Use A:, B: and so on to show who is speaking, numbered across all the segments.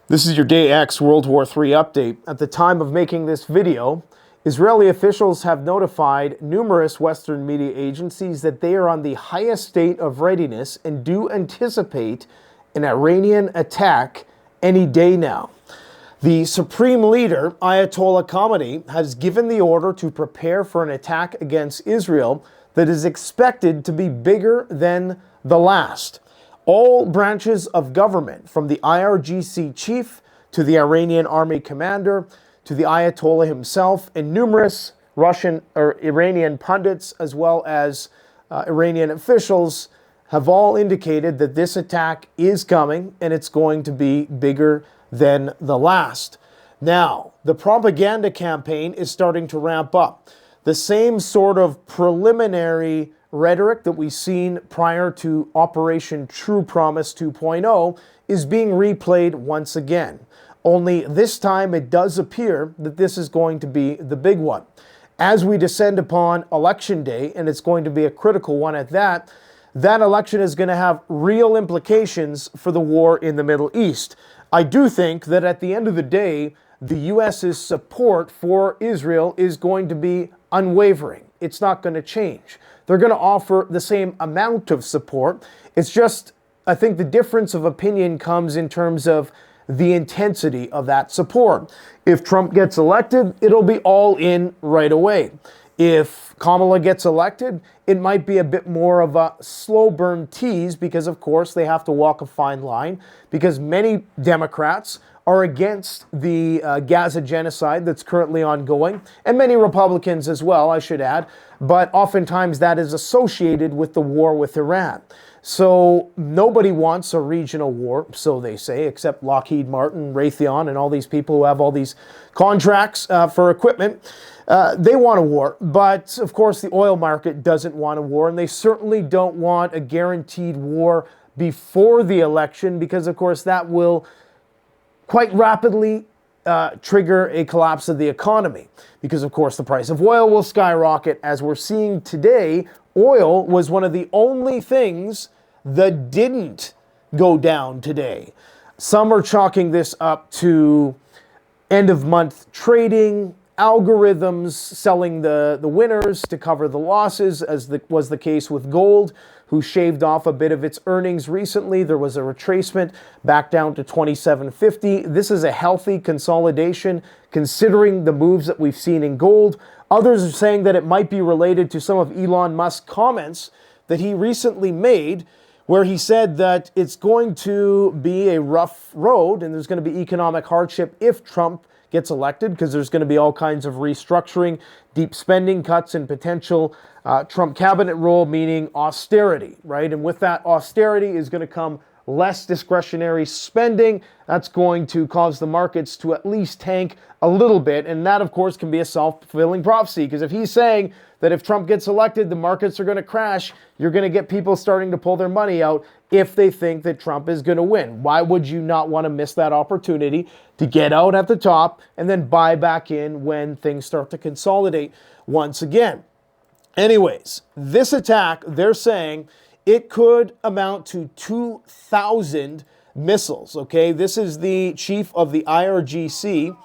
A: This is your Day X World War III update. At the time of making this video, Israeli officials have notified numerous Western media agencies that they are on the highest state of readiness and do anticipate an Iranian attack any day now. The supreme leader, Ayatollah Khamenei, has given the order to prepare for an attack against Israel that is expected to be bigger than the last. All branches of government, from the IRGC chief to the Iranian army commander to the Ayatollah himself, and numerous Russian or Iranian pundits as well as Iranian officials have all indicated that this attack is coming and it's going to be bigger than the last. Now, the propaganda campaign is starting to ramp up. The same sort of preliminary rhetoric that we've seen prior to Operation True Promise 2.0 is being replayed once again. Only this time it does appear that this is going to be the big one. As we descend upon Election Day, and it's going to be a critical one at that, that election is going to have real implications for the war in the Middle East. I do think that at the end of the day, the U.S.'s support for Israel is going to be unwavering. It's not going to change. They're going to offer the same amount of support. It's just, I think the difference of opinion comes in terms of the intensity of that support. If Trump gets elected, it'll be all in right away. If Kamala gets elected, it might be a bit more of a slow burn tease because, of course, they have to walk a fine line because many Democrats are against the Gaza genocide that's currently ongoing, and many Republicans as well, I should add, but oftentimes that is associated with the war with Iran. So nobody wants a regional war, so they say, except Lockheed Martin, Raytheon, and all these people who have all these contracts for equipment. They want a war, but of course the oil market doesn't want a war, and they certainly don't want a guaranteed war before the election because, of course, that will quite rapidly trigger a collapse of the economy because, of course, the price of oil will skyrocket. As we're seeing today, oil was one of the only things that didn't go down today. Some are chalking this up to end-of-month trading, algorithms selling the winners to cover the losses, as was the case with gold, who shaved off a bit of its earnings recently. There was a retracement back down to $27.50. This is a healthy consolidation considering the moves that we've seen in gold. Others are saying that it might be related to some of Elon Musk's comments that he recently made, where he said that it's going to be a rough road and there's going to be economic hardship if Trump gets elected because there's going to be all kinds of restructuring, deep spending cuts, and potential Trump cabinet role, meaning austerity, right? And with that austerity is going to come less discretionary spending. That's going to cause the markets to at least tank a little bit. And that, of course, can be a self-fulfilling prophecy because if he's saying that if Trump gets elected, the markets are going to crash, you're going to get people starting to pull their money out if they think that Trump is going to win. Why would you not want to miss that opportunity to get out at the top and then buy back in when things start to consolidate once again? Anyways, this attack, they're saying it could amount to 2,000 missiles, okay? This is the chief of the IRGC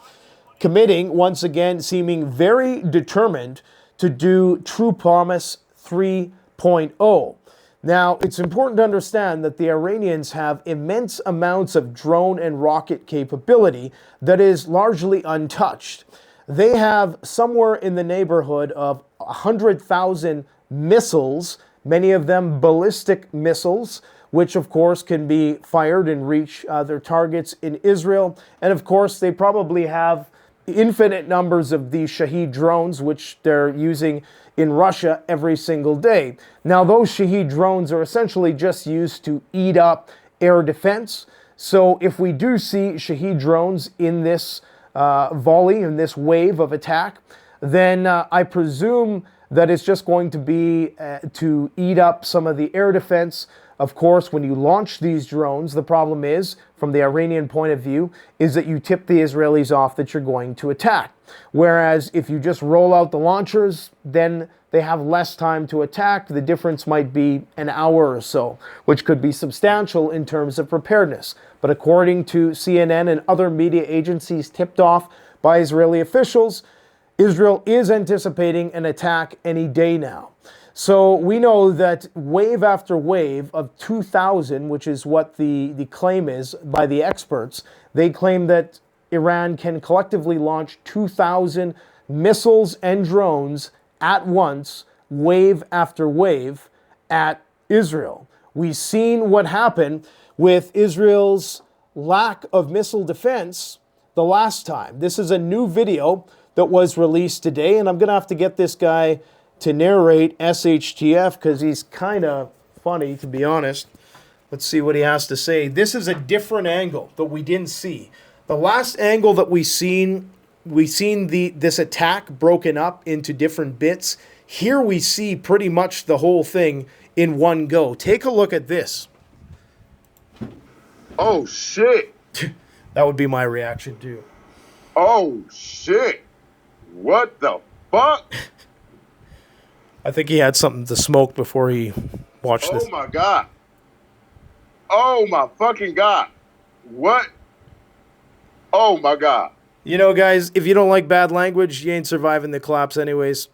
A: committing, once again, seeming very determined to do True Promise 3.0. Now, it's important to understand that the Iranians have immense amounts of drone and rocket capability that is largely untouched. They have somewhere in the neighborhood of 100,000 missiles, many of them ballistic missiles, which of course can be fired and reach their targets in Israel. And of course, they probably have infinite numbers of these Shahed drones, which they're using in Russia every single day. Now, those Shahed drones are essentially just used to eat up air defense. So if we do see Shahed drones in this volley, in this wave of attack, then I presume that it's just going to be to eat up some of the air defense. Of course, when you launch these drones, the problem is from the Iranian point of view, is that you tip the Israelis off that you're going to attack. Whereas if you just roll out the launchers, then they have less time to attack. The difference might be an hour or so, which could be substantial in terms of preparedness. But according to CNN and other media agencies tipped off by Israeli officials, Israel is anticipating an attack any day now. So we know that wave after wave of 2,000, which is what the claim is by the experts, they claim that Iran can collectively launch 2,000 missiles and drones at once, wave after wave, at Israel. We've seen what happened with Israel's lack of missile defense the last time. This is a new video that was released today, and I'm going to have to get this guy to narrate SHTF because he's kind of funny, to be honest. Let's see what he has to say. This is a different angle that we didn't see. The last angle that we seen this attack broken up into different bits. Here we see pretty much the whole thing in one go. Take a look at this.
B: Oh, shit.
A: That would be my reaction, too.
B: Oh, shit. What the fuck?
A: I think he had something to smoke before he watched this.
B: Oh, my God. Oh, my fucking God. What? Oh, my God.
A: You know, guys, if you don't like bad language, you ain't surviving the collapse anyways.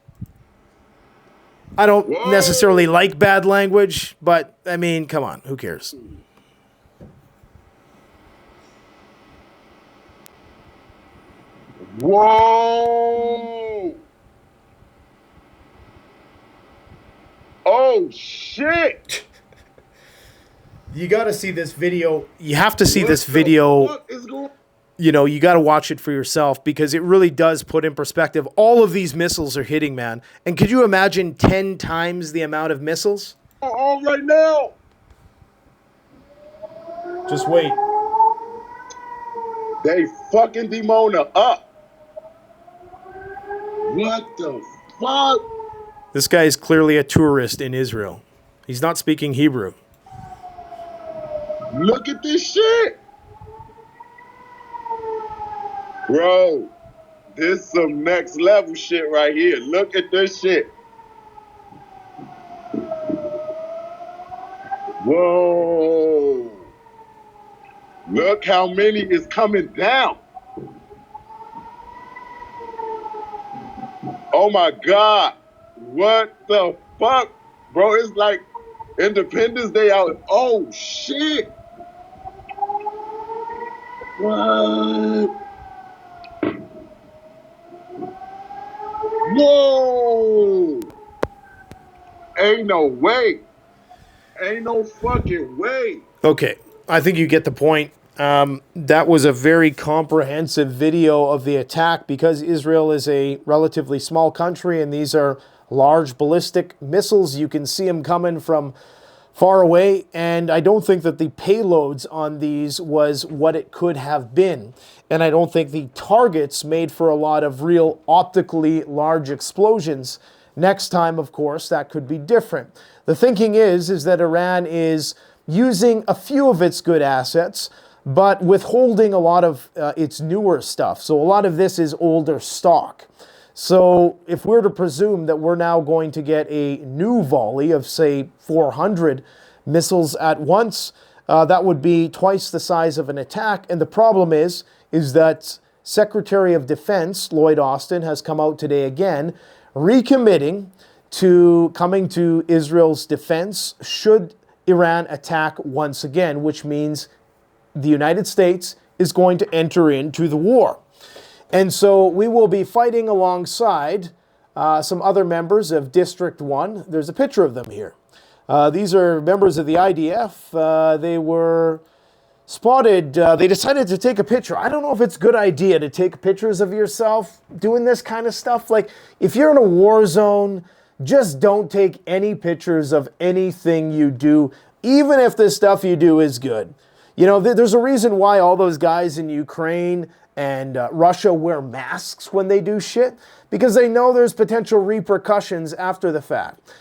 A: I don't necessarily like bad language, but, I mean, come on, who cares?
B: Whoa! Oh, shit!
A: You got to see this video. You have to see this video. You know, you got to watch it for yourself because it really does put in perspective. All of these missiles are hitting, man. And could you imagine 10 times the amount of missiles?
B: Oh, right now!
A: Just wait.
B: They fucking Demona up. What the fuck?
A: This guy is clearly a tourist in Israel. He's not speaking Hebrew.
B: Look at this shit. Bro, this some next level shit right here. Look at this shit. Whoa. Look how many is coming down. Oh my God. What the fuck? Bro, it's like Independence Day out. Oh shit. What? Whoa. Ain't no way. Ain't no fucking way.
A: Okay, I think you get the point. That was a very comprehensive video of the attack because Israel is a relatively small country and these are large ballistic missiles. You can see them coming from far away, and I don't think that the payloads on these was what it could have been. And I don't think the targets made for a lot of real optically large explosions. Next time, of course, that could be different. The thinking is that Iran is using a few of its good assets, but withholding a lot of its newer stuff. So a lot of this is older stock. So if we're to presume that we're now going to get a new volley of, say, 400 missiles at once, that would be twice the size of an attack. And the problem is that Secretary of Defense Lloyd Austin has come out today again, recommitting to coming to Israel's defense should Iran attack once again, which means the United States is going to enter into the war. And so we will be fighting alongside some other members of District 1. There's a picture of them here. These are members of the IDF. They were spotted. They decided to take a picture. I don't know if it's a good idea to take pictures of yourself doing this kind of stuff. Like, if you're in a war zone, just don't take any pictures of anything you do, even if the stuff you do is good. You know, there's a reason why all those guys in Ukraine and Russia wear masks when they do shit, because they know there's potential repercussions after the fact.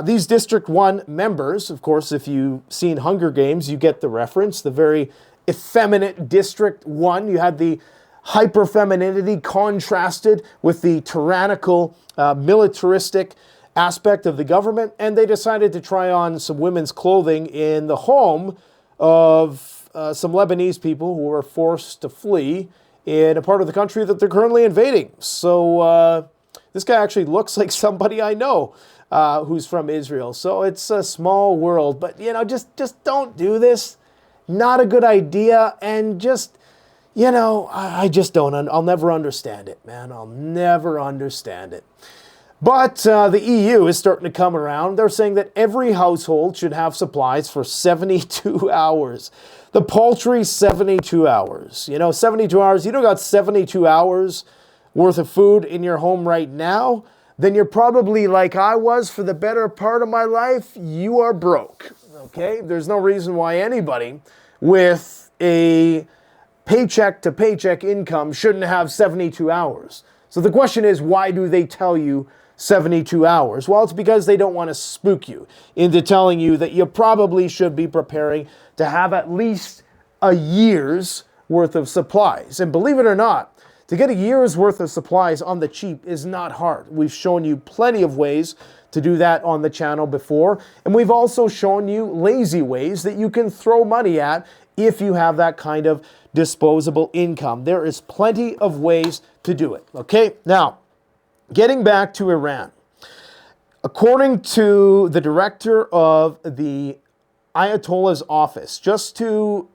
A: These District 1 members, of course, if you've seen Hunger Games, you get the reference, the very effeminate District 1. You had the hyper-femininity contrasted with the tyrannical, militaristic aspect of the government, and they decided to try on some women's clothing in the home of some Lebanese people who were forced to flee in a part of the country that they're currently invading. So this guy actually looks like somebody I know who's from Israel. So it's a small world, but just don't do this. Not a good idea, and just, I just don't, I'll never understand it, man. I'll never understand it. But the EU is starting to come around. They're saying that every household should have supplies for 72 hours. The paltry 72 hours. 72 hours. You don't got 72 hours worth of food in your home right now, then you're probably like I was for the better part of my life. You are broke. Okay? There's no reason why anybody with a paycheck to paycheck income shouldn't have 72 hours. So the question is, why do they tell you 72 hours? Well, it's because they don't want to spook you into telling you that you probably should be preparing to have at least a year's worth of supplies. And believe it or not, to get a year's worth of supplies on the cheap is not hard. We've shown you plenty of ways to do that on the channel before. And we've also shown you lazy ways that you can throw money at if you have that kind of disposable income. There is plenty of ways to do it. Okay, now, getting back to Iran. According to the director of the Ayatollah's office, just to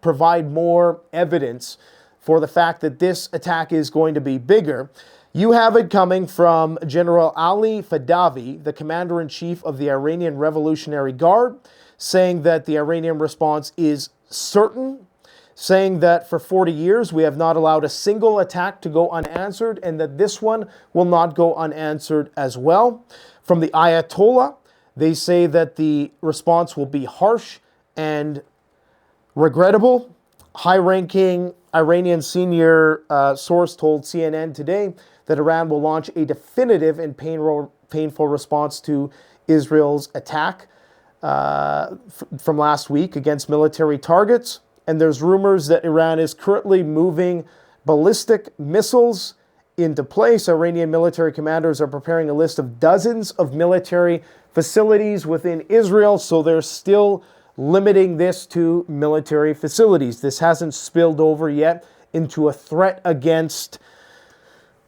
A: provide more evidence for the fact that this attack is going to be bigger, you have it coming from General Ali Fadavi, the commander-in-chief of the Iranian Revolutionary Guard, saying that the Iranian response is certain, saying that for 40 years we have not allowed a single attack to go unanswered, and that this one will not go unanswered as well. From the Ayatollah, they say that the response will be harsh and regrettable. High-ranking Iranian senior source told CNN today that Iran will launch a definitive and painful response to Israel's attack from last week against military targets. And there's rumors that Iran is currently moving ballistic missiles into place. Iranian military commanders are preparing a list of dozens of military facilities within Israel, so they're still limiting this to military facilities. This hasn't spilled over yet into a threat against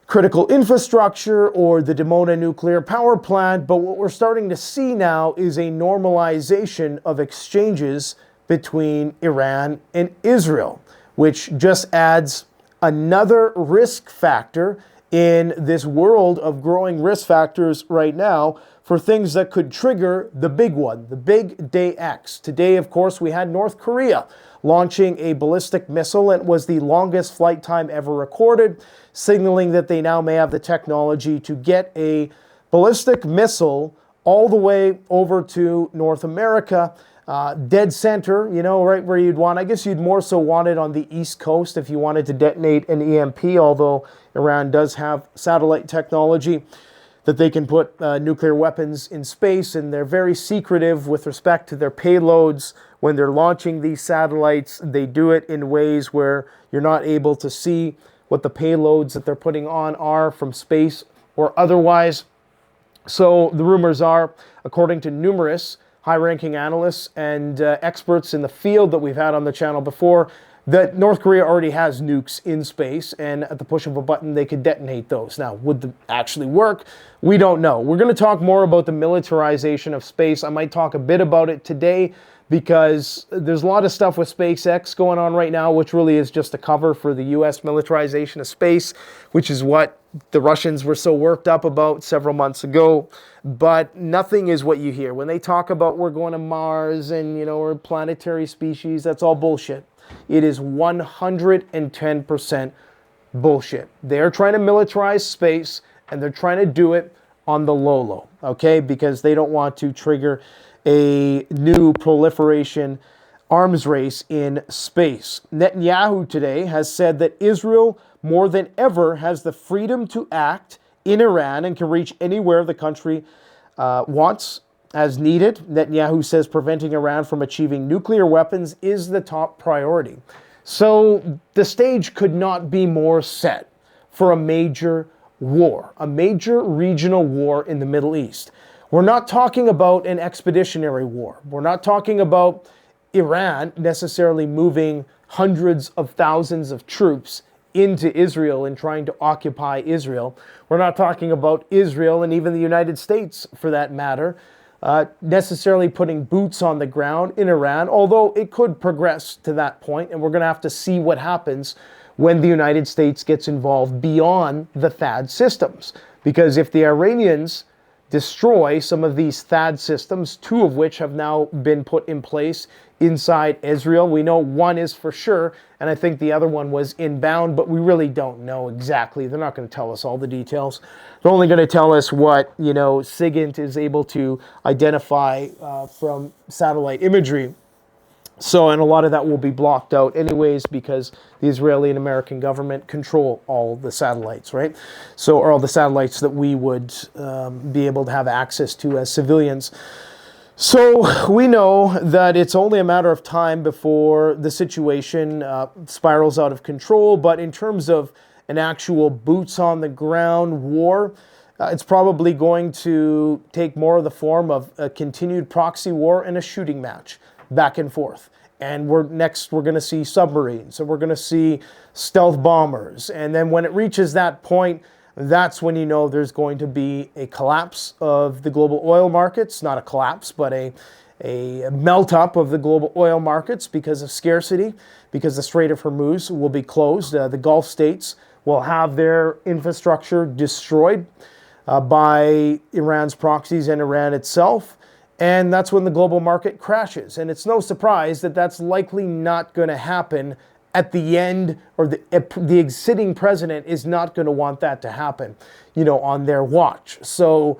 A: critical infrastructure or the Dimona nuclear power plant, but what we're starting to see now is a normalization of exchanges between Iran and Israel, which just adds another risk factor in this world of growing risk factors right now for things that could trigger the big one, the big day X. Today, of course, we had North Korea launching a ballistic missile. It was the longest flight time ever recorded, signaling that they now may have the technology to get a ballistic missile all the way over to North America, dead center, right where you'd want. I guess you'd more so want it on the East Coast if you wanted to detonate an EMP, although Iran does have satellite technology that they can put nuclear weapons in space, and they're very secretive with respect to their payloads. When they're launching these satellites, they do it in ways where you're not able to see what the payloads that they're putting on are from space or otherwise. So the rumors are, according to numerous high-ranking analysts and experts in the field that we've had on the channel before, that North Korea already has nukes in space, and at the push of a button, they could detonate those. Now, would they actually work? We don't know. We're going to talk more about the militarization of space. I might talk a bit about it today because there's a lot of stuff with SpaceX going on right now, which really is just a cover for the U.S. militarization of space, which is what the Russians were so worked up about several months ago. But nothing is what you hear. When they talk about we're going to Mars and, we're a planetary species, that's all bullshit. It is 110% bullshit. They're trying to militarize space, and they're trying to do it on the low, okay? Because they don't want to trigger a new proliferation arms race in space. Netanyahu today has said that Israel, more than ever, has the freedom to act in Iran and can reach anywhere the country wants as needed. Netanyahu says preventing Iran from achieving nuclear weapons is the top priority. So the stage could not be more set for a major war, a major regional war in the Middle East. We're not talking about an expeditionary war. We're not talking about Iran necessarily moving hundreds of thousands of troops into Israel and trying to occupy Israel. We're not talking about Israel and even the United States, for that matter, necessarily putting boots on the ground in Iran, although it could progress to that point, and we're going to have to see what happens when the United States gets involved beyond the THAAD systems. Because if the Iranians destroy some of these THAAD systems, two of which have now been put in place inside Israel. We know one is for sure, and I think the other one was inbound, but we really don't know exactly. They're not going to tell us all the details. They're only going to tell us what, SIGINT is able to identify from satellite imagery. So, and a lot of that will be blocked out anyways because the Israeli and American government control all the satellites, right? So, or all the satellites that we would be able to have access to as civilians. So we know that it's only a matter of time before the situation spirals out of control. But in terms of an actual boots on the ground war, it's probably going to take more of the form of a continued proxy war and a shooting match back and forth. And we're going to see submarines, and we're going to see stealth bombers. And then when it reaches that point, that's when you know there's going to be a collapse of the global oil markets. Not a collapse, but a melt up of the global oil markets because of scarcity, because the Strait of Hormuz will be closed. The Gulf states will have their infrastructure destroyed by Iran's proxies and Iran itself. And that's when the global market crashes. And it's no surprise that that's likely not going to happen at the end, or the sitting president is not going to want that to happen, on their watch. So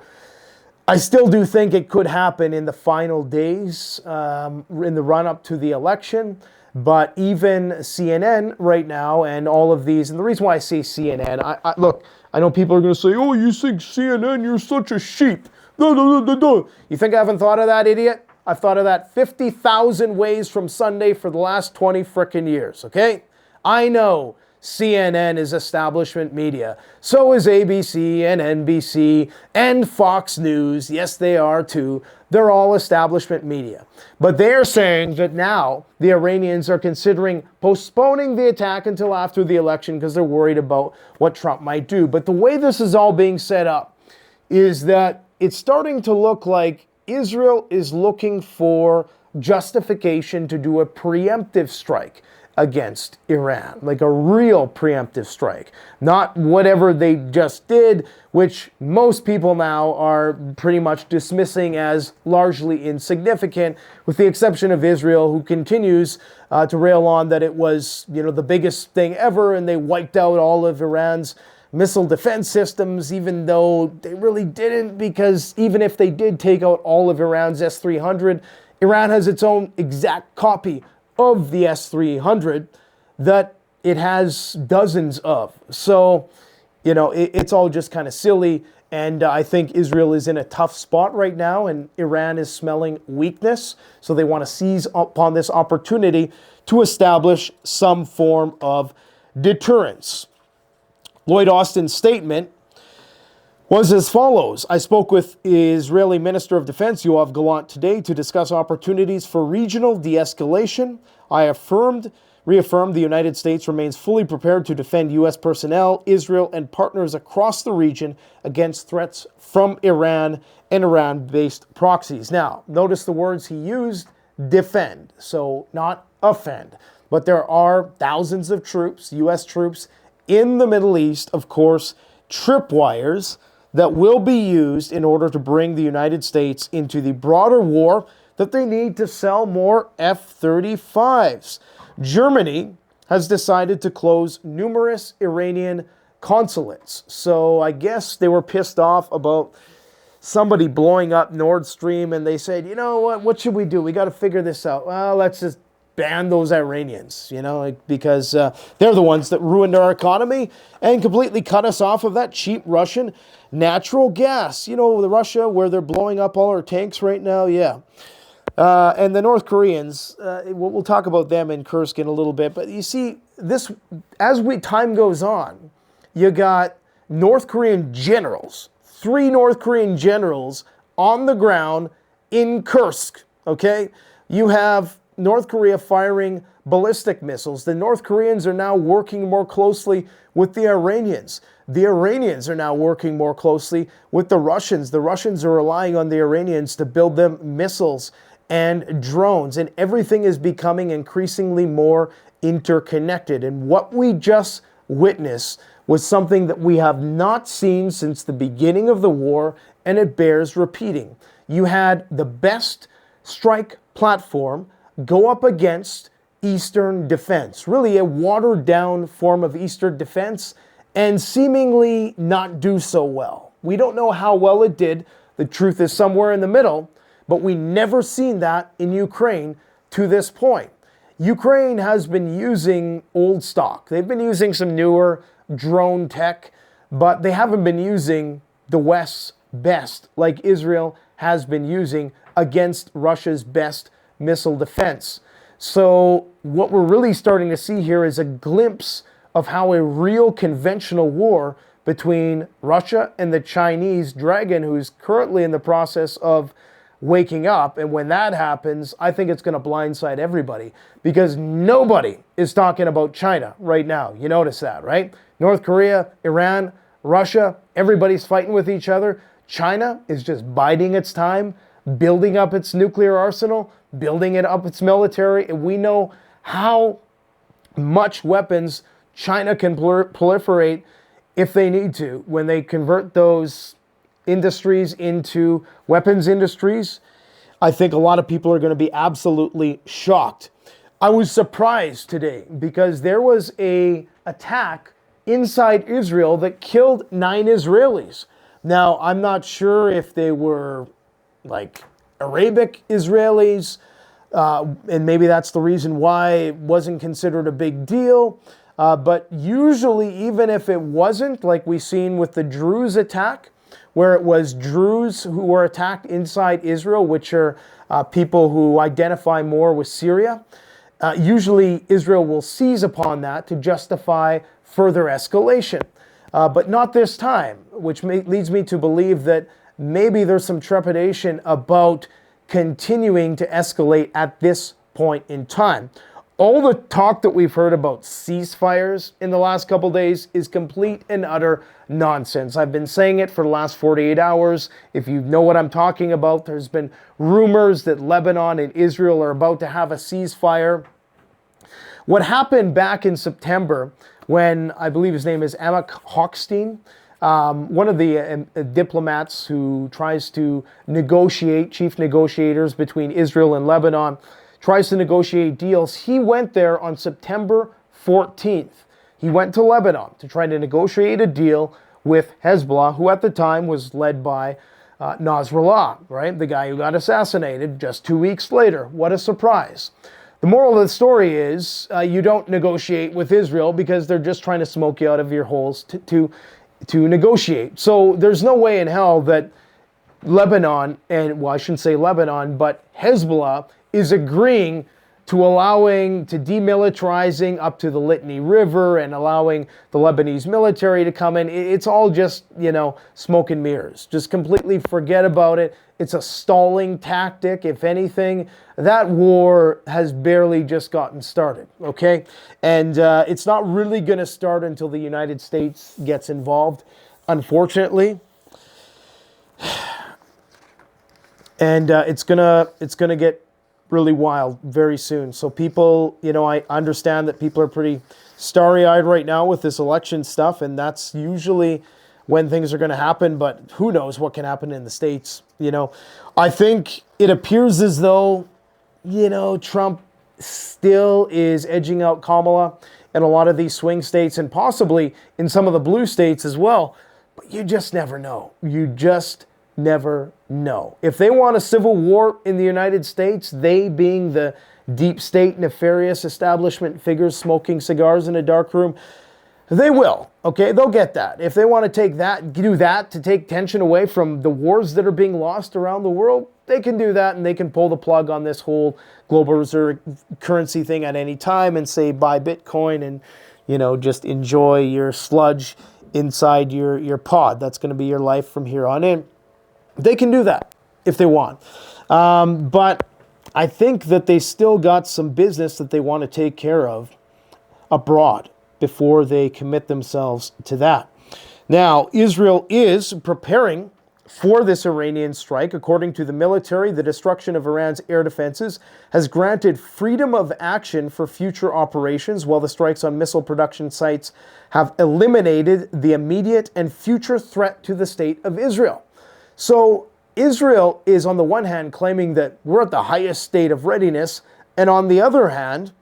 A: I still do think it could happen in the final days, in the run-up to the election. But even CNN right now and all of these, and the reason why I say CNN, look, I know people are going to say, oh, you think CNN, you're such a sheep. You think I haven't thought of that, idiot? I've thought of that 50,000 ways from Sunday for the last 20 frickin' years, okay? I know CNN is establishment media. So is ABC and NBC and Fox News. Yes, they are too. They're all establishment media. But they're saying that now the Iranians are considering postponing the attack until after the election because they're worried about what Trump might do. But the way this is all being set up is that it's starting to look like Israel is looking for justification to do a preemptive strike against Iran, like a real preemptive strike, not whatever they just did, which most people now are pretty much dismissing as largely insignificant, with the exception of Israel, who continues to rail on that it was, the biggest thing ever, and they wiped out all of Iran's missile defense systems, even though they really didn't, because even if they did take out all of Iran's S-300, Iran has its own exact copy of the S-300 that it has dozens of. So, it's all just kind of silly. And I think Israel is in a tough spot right now, and Iran is smelling weakness. So they want to seize upon this opportunity to establish some form of deterrence. Lloyd Austin's statement was as follows. I spoke with Israeli Minister of Defense Yoav Gallant today to discuss opportunities for regional de-escalation. I reaffirmed the United States remains fully prepared to defend U.S. personnel, Israel, and partners across the region against threats from Iran and Iran-based proxies. Now, notice the words he used, defend, so not offend. But there are thousands of troops, U.S. troops, in the Middle East, of course, tripwires that will be used in order to bring the United States into the broader war that they need to sell more F-35s. Germany has decided to close numerous Iranian consulates. So I guess they were pissed off about somebody blowing up Nord Stream, and they said, you know what should we do? We got to figure this out. Well, let's just ban those Iranians, like, because they're the ones that ruined our economy and completely cut us off of that cheap Russian natural gas. The Russia where they're blowing up all our tanks right now, yeah. And the North Koreans, we'll talk about them in Kursk in a little bit. But you see, this as time goes on, you got North Korean generals, 3 North Korean generals on the ground in Kursk, okay? You have North Korea firing ballistic missiles. The North Koreans are now working more closely with the Iranians. The Iranians are now working more closely with the Russians. The Russians are relying on the Iranians to build them missiles and drones, and everything is becoming increasingly more interconnected. And what we just witnessed was something that we have not seen since the beginning of the war, and it bears repeating. You had the best strike platform go up against Eastern defense, really a watered down form of Eastern defense, and seemingly not do so well. We don't know how well it did. The truth is somewhere in the middle. But we never seen that in Ukraine to this point. Ukraine has been using old stock. They've been using some newer drone tech, but they haven't been using the West's best like Israel has been using against Russia's best missile defense. So what we're really starting to see here is a glimpse of how a real conventional war between Russia and the Chinese dragon, who's currently in the process of waking up. And when that happens, I think it's going to blindside everybody, because nobody is talking about China right now. You notice that, right? North Korea, Iran, Russia, everybody's fighting with each other. China is just biding its time, building up its nuclear arsenal, building it up its military. And we know how much weapons China can proliferate if they need to, when they convert those industries into weapons industries. I think a lot of people are going to be absolutely shocked. I was surprised today because there was an attack inside Israel that killed 9 Israelis. Now, I'm not sure if they were like Arabic Israelis, and maybe that's the reason why it wasn't considered a big deal. But usually, even if it wasn't, like we seen with the Druze attack, where it was Druze who were attacked inside Israel, which are people who identify more with Syria. Usually Israel will seize upon that to justify further escalation. But not this time, which leads me to believe that maybe there's some trepidation about continuing to escalate at this point in time. All the talk that we've heard about ceasefires in the last couple days is complete and utter nonsense. I've been saying it for the last 48 hours. If you know what I'm talking about, there's been rumors that Lebanon and Israel are about to have a ceasefire. What happened back in September when, I believe his name is Amok Hochstein, one of the diplomats who tries to negotiate, chief negotiators between Israel and Lebanon, tries to negotiate deals. He went there on September 14th. He went to Lebanon to try to negotiate a deal with Hezbollah, who at the time was led by Nasrallah, right? The guy who got assassinated just 2 weeks later. What a surprise. The moral of the story is you don't negotiate with Israel because they're just trying to smoke you out of your holes to negotiate. So there's no way in hell that Lebanon, and well, I shouldn't say Lebanon, but Hezbollah is agreeing to demilitarizing up to the Litany River and allowing the Lebanese military to come in. It's all just, smoke and mirrors. Just completely forget about it. It's a stalling tactic. If anything, that war has barely just gotten started, okay? And it's not really going to start until the United States gets involved, unfortunately. And it's gonna get really wild very soon. So people, I understand that people are pretty starry-eyed right now with this election stuff, and that's usually when things are going to happen, but who knows what can happen in the States, I think it appears as though, Trump still is edging out Kamala in a lot of these swing states and possibly in some of the blue states as well, but you just never know. You just never know. If they want a civil war in the United States, they being the deep state, nefarious establishment figures smoking cigars in a dark room. They will, okay? They'll get that. If they want to take that, do that to take tension away from the wars that are being lost around the world, they can do that, and they can pull the plug on this whole global reserve currency thing at any time and say buy Bitcoin and, you know, just enjoy your sludge inside your pod. That's going to be your life from here on in. They can do that if they want. But I think that they still got some business that they want to take care of abroad before they commit themselves to that. Now, Israel is preparing for this Iranian strike. According to the military, the destruction of Iran's air defenses has granted freedom of action for future operations, while the strikes on missile production sites have eliminated the immediate and future threat to the state of Israel. So Israel is, on the one hand, claiming that we're at the highest state of readiness, and on the other hand,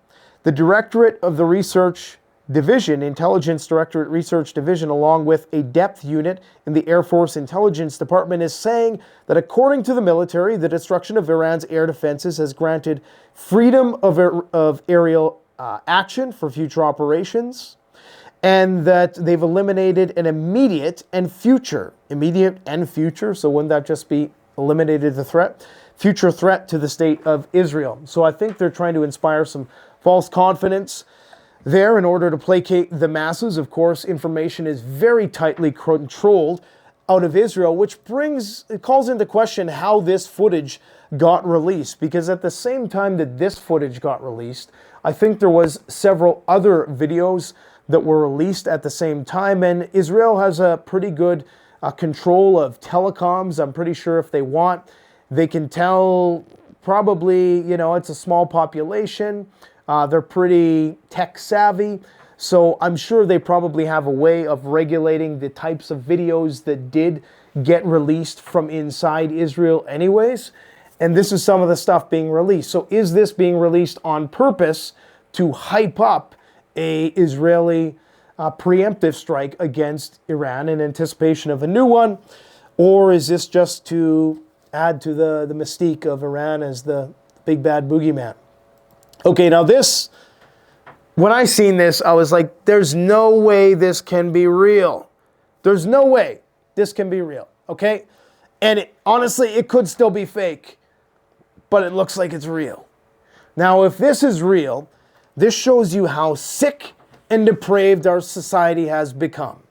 A: the Directorate of the Research Division, Intelligence Directorate Research Division, along with a depth unit in the Air Force Intelligence Department, is saying that according to the military, the destruction of Iran's air defenses has granted freedom of aerial action for future operations, and that they've eliminated an immediate and future, so wouldn't that just be eliminated the threat? Future threat to the state of Israel. So I think they're trying to inspire some false confidence there in order to placate the masses. Of course, information is very tightly controlled out of Israel, which calls into question how this footage got released. Because at the same time that this footage got released, I think there was several other videos that were released at the same time. And Israel has a pretty good control of telecoms. I'm pretty sure if they want, they can tell probably, you know, it's a small population. They're pretty tech savvy, so I'm sure they probably have a way of regulating the types of videos that did get released from inside Israel anyways. And this is some of the stuff being released. So is this being released on purpose to hype up a Israeli preemptive strike against Iran in anticipation of a new one? Or is this just to add to the mystique of Iran as the big bad boogeyman? Okay, now this, when I seen this, I was like, there's no way this can be real. There's no way this can be real, okay? And honestly, it could still be fake, but it looks like it's real. Now, if this is real, this shows you how sick and depraved our society has become.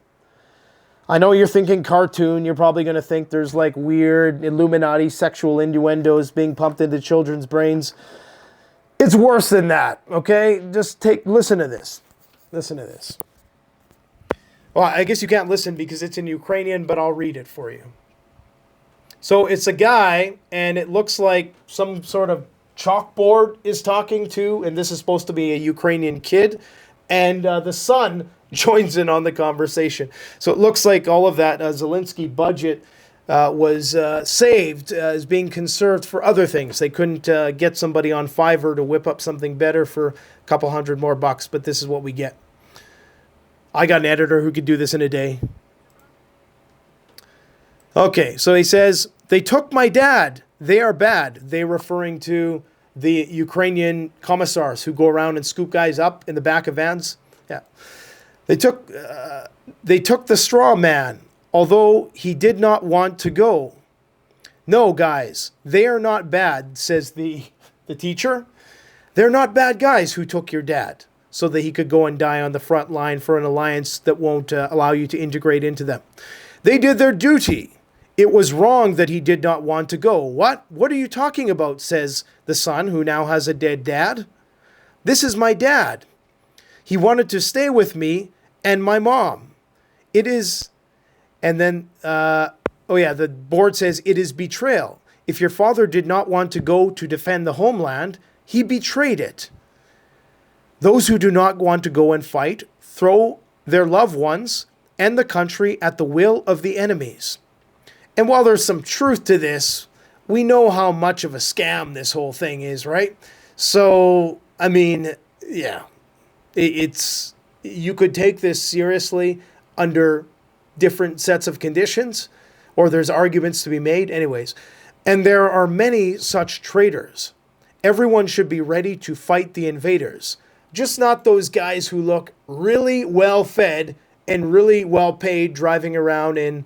A: I know you're thinking cartoon. You're probably going to think there's like weird Illuminati sexual innuendos being pumped into children's brains. It's worse than that, okay? Just listen to this. Listen to this. Well, I guess you can't listen because it's in Ukrainian, but I'll read it for you. So it's a guy, and it looks like some sort of chalkboard is talking to, and this is supposed to be a Ukrainian kid, and the son joins in on the conversation. So it looks like all of that Zelensky budget was saved, is being conserved for other things. They couldn't get somebody on Fiverr to whip up something better for a couple $100 more, but this is what we get. I got an editor who could do this in a day. Okay, so he says, they took my dad. They are bad. They referring to the Ukrainian commissars who go around and scoop guys up in the back of vans. Yeah. They took the straw man, although he did not want to go. No, guys, they are not bad, says the teacher. They're not bad guys who took your dad so that he could go and die on the front line for an alliance that won't allow you to integrate into them. They did their duty. It was wrong that he did not want to go. What? What are you talking about, says the son, who now has a dead dad. This is my dad. He wanted to stay with me and my mom. It is... And then, the board says, it is betrayal. If your father did not want to go to defend the homeland, he betrayed it. Those who do not want to go and fight throw their loved ones and the country at the will of the enemies. And while there's some truth to this, we know how much of a scam this whole thing is, right? So, I mean, yeah, you could take this seriously under different sets of conditions, or there's arguments to be made anyways. And there are many such traitors everyone should be ready to fight the invaders. Just not those guys who look really well fed and really well paid driving around in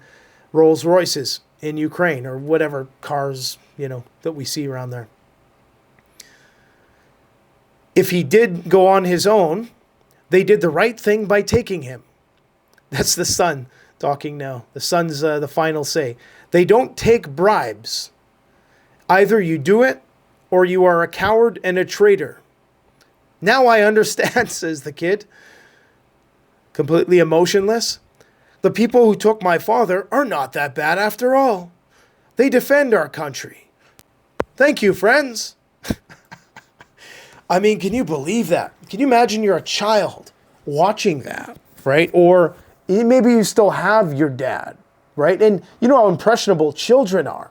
A: Rolls Royces in Ukraine or whatever cars, that we see around there. If he did go on his own, they did the right thing by taking him. That's the Sun talking now. The Sun's the final say. They don't take bribes. Either you do it or you are a coward and a traitor. Now I understand, says the kid, completely emotionless. The people who took my father are not that bad after all. They defend our country. Thank you, friends. I mean, can you believe that? Can you imagine you're a child watching that, right? Or maybe you still have your dad, right? And you know how impressionable children are.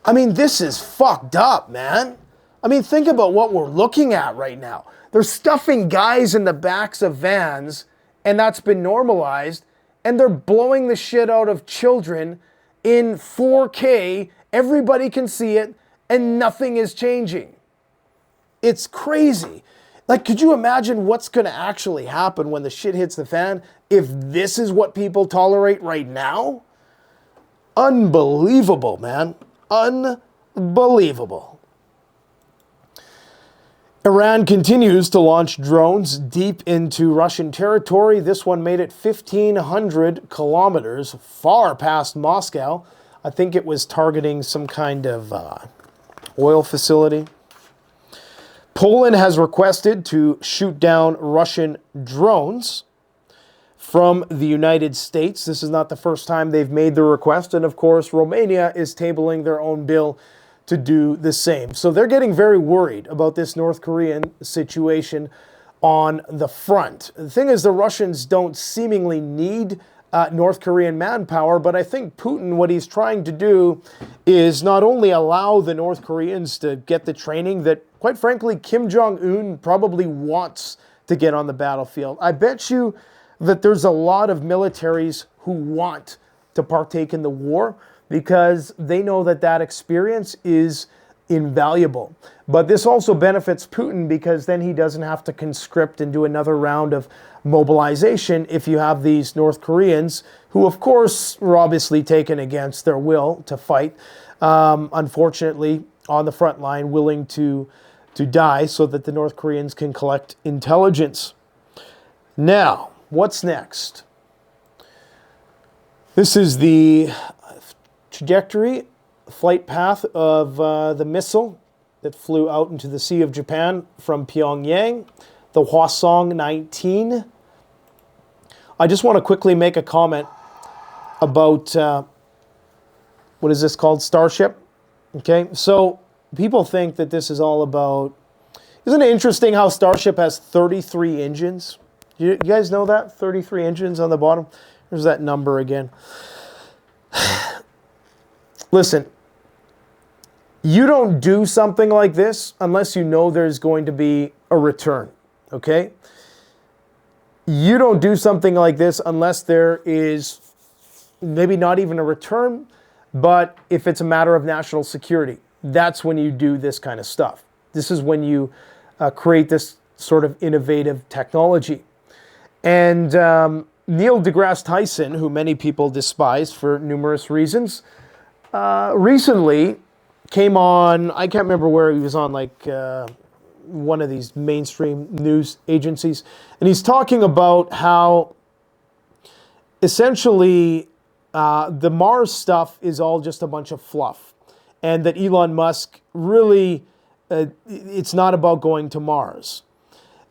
A: I mean, this is fucked up, man. I mean, think about what we're looking at right now. They're stuffing guys in the backs of vans, and that's been normalized, and they're blowing the shit out of children in 4K. Everybody can see it, and nothing is changing. It's crazy. Like, could you imagine what's going to actually happen when the shit hits the fan if this is what people tolerate right now? Unbelievable, man. Unbelievable. Iran continues to launch drones deep into Russian territory. This one made it 1,500 kilometers, far past Moscow. I think it was targeting some kind of oil facility. Poland has requested to shoot down Russian drones from the United States. This is not the first time they've made the request. And of course, Romania is tabling their own bill to do the same. So they're getting very worried about this North Korean situation on the front. The thing is, the Russians don't seemingly need North Korean manpower, but I think Putin, what he's trying to do is not only allow the North Koreans to get the training that, quite frankly, Kim Jong-un probably wants to get on the battlefield. I bet you that there's a lot of militaries who want to partake in the war because they know that that experience is invaluable. But this also benefits Putin because then he doesn't have to conscript and do another round of mobilization if you have these North Koreans who, of course, were obviously taken against their will to fight, unfortunately, on the front line, willing to die so that the North Koreans can collect intelligence. Now, what's next? This is the trajectory, flight path of the missile that flew out into the Sea of Japan from Pyongyang, the Hwasong 19. I just want to quickly make a comment about, what is this called? Starship. Okay, so people think that this is all about, isn't it interesting how Starship has 33 engines? You guys know that? 33 engines on the bottom? There's that number again. Listen, you don't do something like this unless you know there's going to be a return, okay? You don't do something like this unless there is maybe not even a return, but if it's a matter of national security, that's when you do this kind of stuff. This is when you create this sort of innovative technology. And Neil deGrasse Tyson, who many people despise for numerous reasons, recently came on, I can't remember where he was on, like one of these mainstream news agencies, and he's talking about how essentially the Mars stuff is all just a bunch of fluff, and that Elon Musk really, it's not about going to Mars.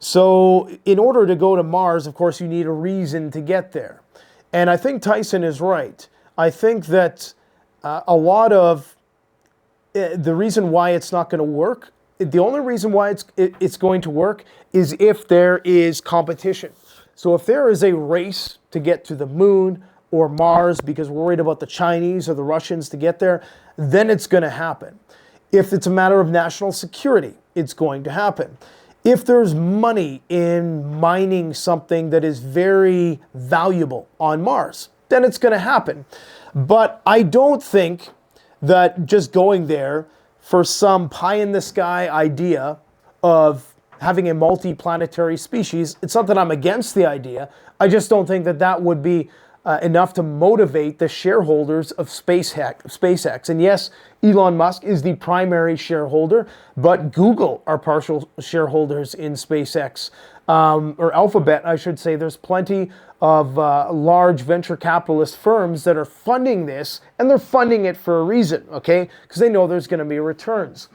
A: So in order to go to Mars, of course, you need a reason to get there. And I think Tyson is right. I think that a lot of the reason why it's not going to work, the only reason why it's going to work is if there is competition. So if there is a race to get to the moon or Mars because we're worried about the Chinese or the Russians to get there, then it's going to happen. If it's a matter of national security, it's going to happen. If there's money in mining something that is very valuable on Mars, then it's going to happen. But I don't think that just going there for some pie-in-the-sky idea of having a multi-planetary species. It's not that I'm against the idea. I just don't think that that would be enough to motivate the shareholders of SpaceX. And yes, Elon Musk is the primary shareholder, but Google are partial shareholders in SpaceX, or Alphabet, I should say. There's plenty of large venture capitalist firms that are funding this, and they're funding it for a reason, okay? Because they know there's going to be returns.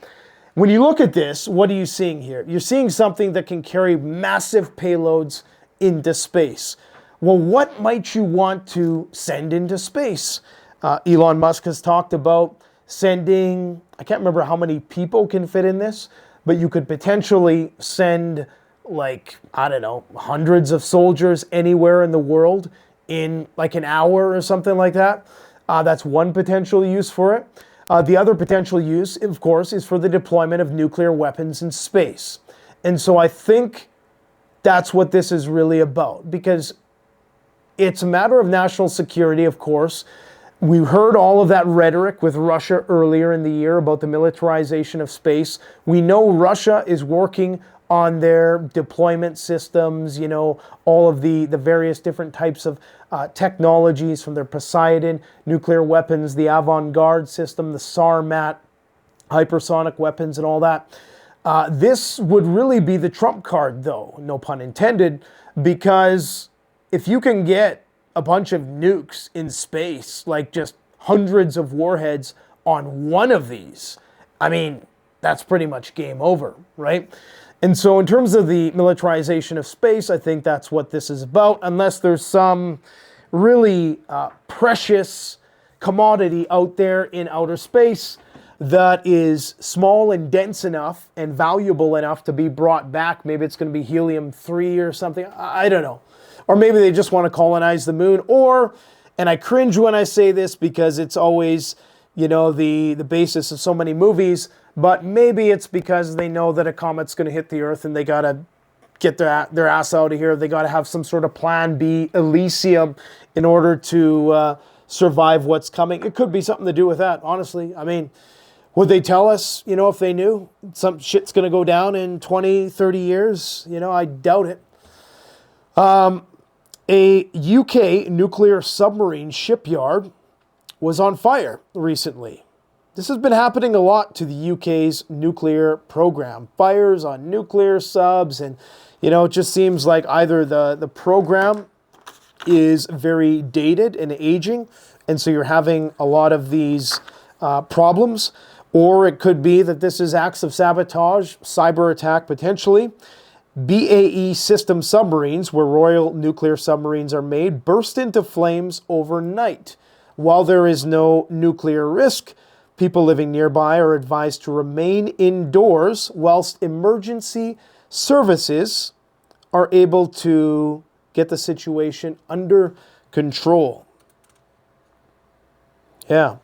A: When you look at this, what are you seeing here? You're seeing something that can carry massive payloads into space. Well, what might you want to send into space? Elon Musk has talked about sending, I can't remember how many people can fit in this, but you could potentially send, like, I don't know, hundreds of soldiers anywhere in the world in like an hour or something like that. That's one potential use for it. The other potential use, of course, is for the deployment of nuclear weapons in space. And so I think that's what this is really about, because it's a matter of national security, of course. We heard all of that rhetoric with Russia earlier in the year about the militarization of space. We know Russia is working on their deployment systems, you know, all of the various different types of technologies, from their Poseidon nuclear weapons, the Avant-Garde system, the Sarmat hypersonic weapons and all that. This would really be the trump card, though, no pun intended, because if you can get a bunch of nukes in space, like just hundreds of warheads on one of these, I mean, that's pretty much game over, right? And so in terms of the militarization of space, I think that's what this is about, unless there's some really precious commodity out there in outer space that is small and dense enough and valuable enough to be brought back. Maybe it's going to be helium-3 or something. I don't know. Or maybe they just want to colonize the moon. Or, and I cringe when I say this because it's always, you know, the basis of so many movies, but maybe it's because they know that a comet's going to hit the Earth and they got to get their ass out of here. They got to have some sort of plan B, Elysium, in order to survive what's coming. It could be something to do with that, honestly. I mean, would they tell us, you know, if they knew some shit's going to go down in 20, 30 years? You know, I doubt it. A UK nuclear submarine shipyard was on fire recently. This has been happening a lot to the UK's nuclear program. Fires on nuclear subs, and, you know, it just seems like either the program is very dated and aging, and so you're having a lot of these problems, or it could be that this is acts of sabotage, cyber attack potentially. BAE System submarines, where Royal Nuclear submarines are made, burst into flames overnight. While there is no nuclear risk, people living nearby are advised to remain indoors whilst emergency services are able to get the situation under control. Yeah.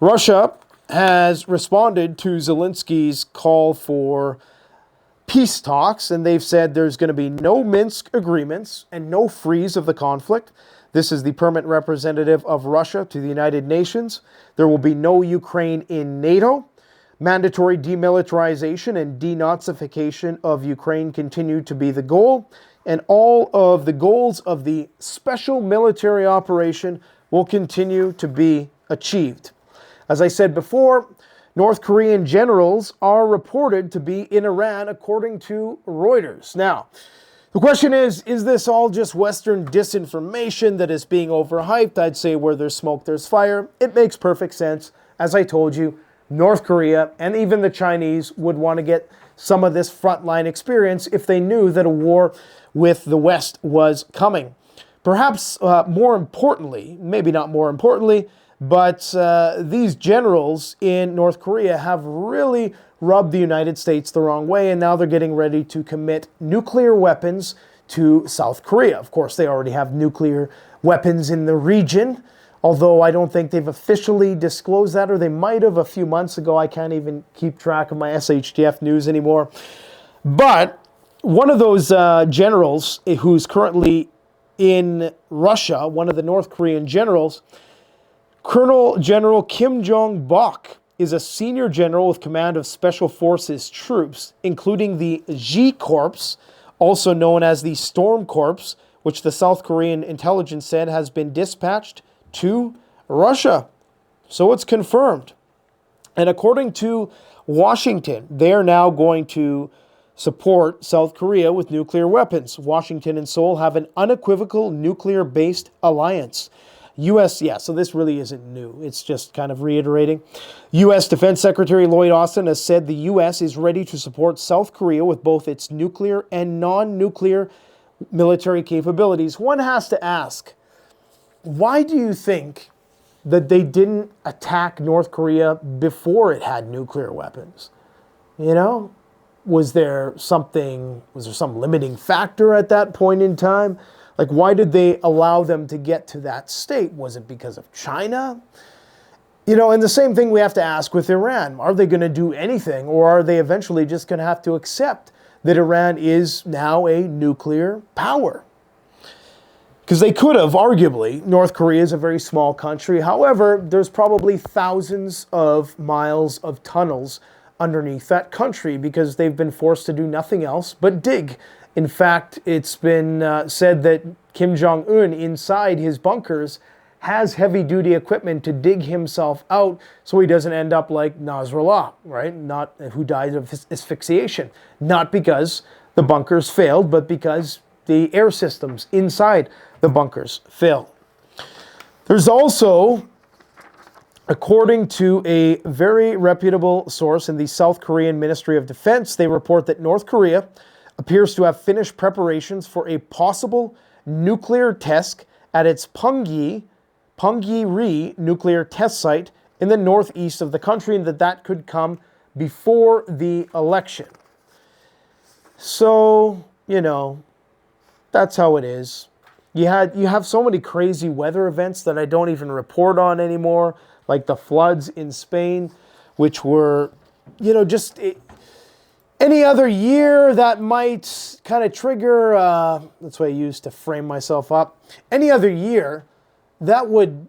A: Russia has responded to Zelensky's call for peace talks, and they've said there's going to be no Minsk agreements and no freeze of the conflict. This is the permanent representative of Russia to the United Nations. There will be no Ukraine in NATO. Mandatory demilitarization and denazification of Ukraine continue to be the goal, and all of the goals of the special military operation will continue to be achieved. As I said before, North Korean generals are reported to be in Iran, according to Reuters. Now, the question is this all just Western disinformation that is being overhyped? I'd say where there's smoke, there's fire. It makes perfect sense. As I told you, North Korea and even the Chinese would want to get some of this frontline experience if they knew that a war with the West was coming. Perhaps more importantly, maybe not more importantly, but these generals in North Korea have really rubbed the United States the wrong way, and now they're getting ready to commit nuclear weapons to South Korea. Of course, they already have nuclear weapons in the region, although I don't think they've officially disclosed that, or they might have a few months ago. I can't even keep track of my SHTF news anymore. But one of those generals who's currently in Russia, one of the North Korean generals, Colonel General Kim Jong-bok, is a senior general with command of Special Forces troops, including the G Corps, also known as the Storm Corps, which the South Korean intelligence said has been dispatched to Russia. So it's confirmed. And according to Washington, they are now going to support South Korea with nuclear weapons. Washington and Seoul have an unequivocal nuclear-based alliance. U.S., yeah, so this really isn't new. It's just kind of reiterating. U.S. Defense Secretary Lloyd Austin has said the U.S. is ready to support South Korea with both its nuclear and non-nuclear military capabilities. One has to ask, why do you think that they didn't attack North Korea before it had nuclear weapons? You know? Was there some limiting factor at that point in time? Like, why did they allow them to get to that state? Was it because of China? You know, and the same thing we have to ask with Iran. Are they going to do anything, or are they eventually just going to have to accept that Iran is now a nuclear power? Because they could have, arguably. North Korea is a very small country. However, there's probably thousands of miles of tunnels underneath that country because they've been forced to do nothing else but dig. In fact, it's been said that Kim Jong-un inside his bunkers has heavy-duty equipment to dig himself out so he doesn't end up like Nasrallah, right? Who died of asphyxiation. Not because the bunkers failed, but because the air systems inside the bunkers failed. There's also, according to a very reputable source in the South Korean Ministry of Defense, they report that North Korea appears to have finished preparations for a possible nuclear test at its Punggye-ri nuclear test site in the northeast of the country, and that could come before the election. So, you know, that's how it is. You have so many crazy weather events that I don't even report on anymore, like the floods in Spain, which were, you know, just any other year that might kind of trigger, that's what I use to frame myself up. Any other year that would,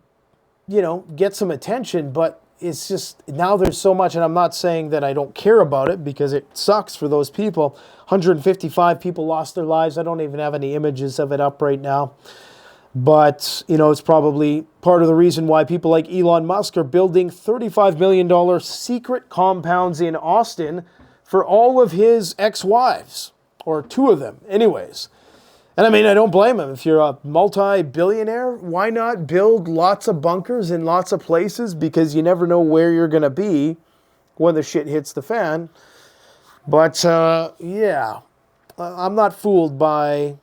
A: you know, get some attention, but it's just, now there's so much, and I'm not saying that I don't care about it because it sucks for those people. 155 people lost their lives. I don't even have any images of it up right now. But, you know, it's probably part of the reason why people like Elon Musk are building $35 million secret compounds in Austin for all of his ex-wives, or two of them anyways. And I mean, I don't blame him. If you're a multi-billionaire, why not build lots of bunkers in lots of places? Because you never know where you're going to be when the shit hits the fan. But, yeah, I'm not fooled by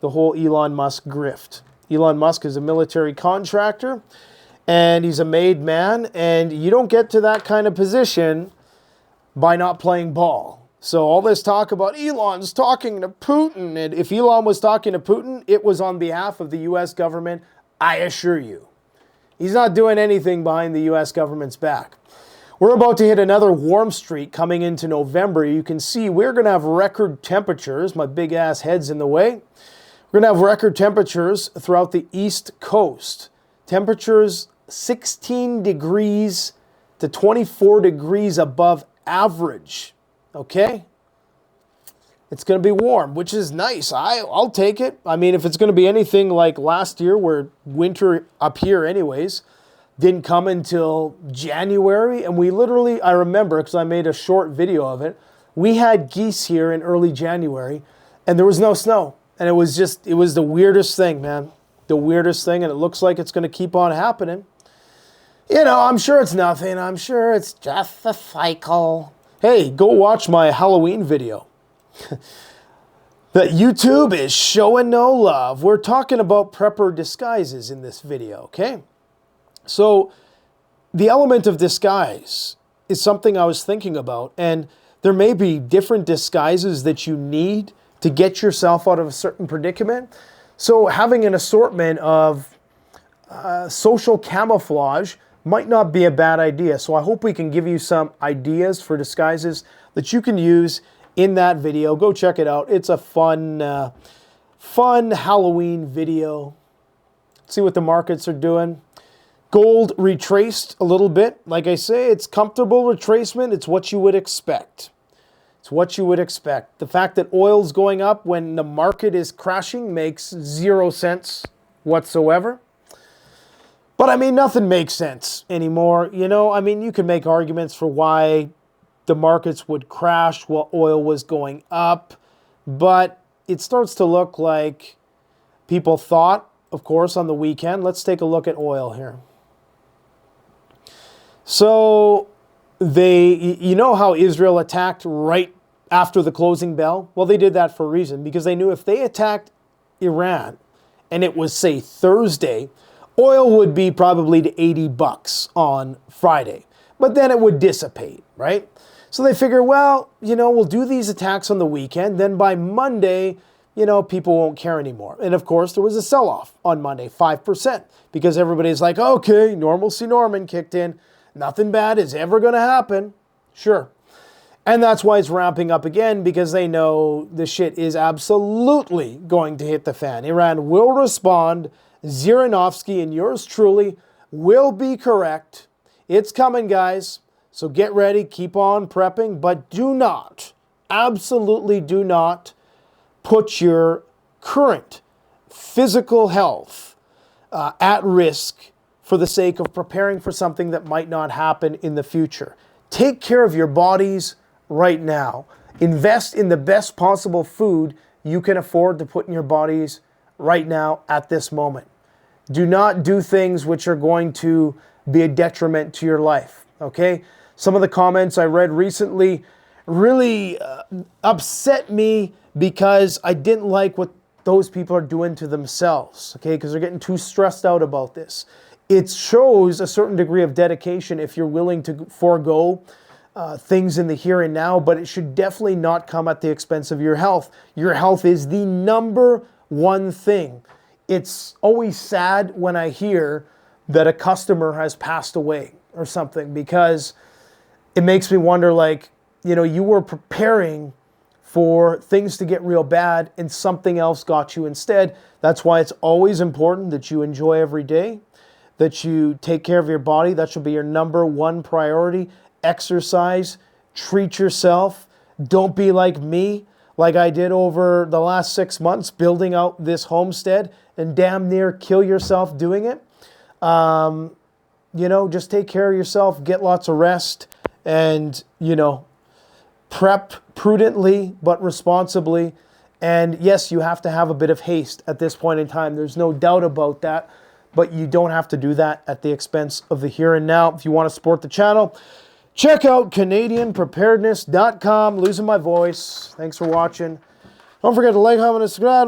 A: the whole Elon Musk grift. Elon Musk is a military contractor, and he's a made man, and you don't get to that kind of position by not playing ball. So all this talk about Elon's talking to Putin, and if Elon was talking to Putin, it was on behalf of the U.S. government, I assure you. He's not doing anything behind the U.S. government's back. We're about to hit another warm streak coming into November. You can see we're going to have record temperatures. My big ass head's in the way. We're going to have record temperatures throughout the East Coast. Temperatures 16 degrees to 24 degrees above average. Okay? It's going to be warm, which is nice. I'll take it. I mean, if it's going to be anything like last year where winter up here anyways didn't come until January, and we literally, I remember because I made a short video of it, we had geese here in early January and there was no snow. And it was the weirdest thing, man. The weirdest thing, and it looks like it's going to keep on happening. You know, I'm sure it's nothing. I'm sure it's just a cycle. Hey, go watch my Halloween video. That YouTube is showing no love. We're talking about prepper disguises in this video, okay? So, the element of disguise is something I was thinking about, and there may be different disguises that you need to get yourself out of a certain predicament. So having an assortment of social camouflage might not be a bad idea. So I hope we can give you some ideas for disguises that you can use in that video. Go check it out. It's a fun Halloween video. See what the markets are doing. Gold retraced a little bit. Like I say, it's comfortable retracement. It's what you would expect. It's what you would expect. The fact that oil's going up when the market is crashing makes 0 sense whatsoever. But I mean, nothing makes sense anymore. You know, I mean, you can make arguments for why the markets would crash while oil was going up, but it starts to look like people thought, of course, on the weekend. Let's take a look at oil here. So you know how Israel attacked right after the closing bell? Well, they did that for a reason, because they knew if they attacked Iran and it was, say, Thursday, oil would be probably to $80 on Friday, but then it would dissipate, right? So they figure, well, you know, we'll do these attacks on the weekend, then by Monday, you know, people won't care anymore. And of course, there was a sell-off on Monday, 5%, because everybody's like, okay, normalcy Norman kicked in. Nothing bad is ever going to happen. Sure. And that's why it's ramping up again, because they know the shit is absolutely going to hit the fan. Iran will respond. Zhirinovsky and yours truly will be correct. It's coming, guys. So get ready. Keep on prepping. But do not, absolutely do not, put your current physical health at risk for the sake of preparing for something that might not happen in the future. Take care of your bodies right now. Invest in the best possible food you can afford to put in your bodies right now at this moment. Do not do things which are going to be a detriment to your life, okay? Some of the comments I read recently really upset me because I didn't like what those people are doing to themselves, okay? Because they're getting too stressed out about this. It shows a certain degree of dedication if you're willing to forego things in the here and now, but it should definitely not come at the expense of your health. Your health is the number one thing. It's always sad when I hear that a customer has passed away or something, because it makes me wonder, like, you know, you were preparing for things to get real bad and something else got you instead. That's why it's always important that you enjoy every day, that you take care of your body. That should be your number one priority. Exercise, treat yourself. Don't be like me, like I did over the last 6 months, building out this homestead and damn near kill yourself doing it. You know, just take care of yourself, get lots of rest, and, you know, prep prudently but responsibly. And yes, you have to have a bit of haste at this point in time. There's no doubt about that. But you don't have to do that at the expense of the here and now. If you want to support the channel, check out CanadianPreparedness.com. Losing my voice. Thanks for watching. Don't forget to like, comment, and subscribe.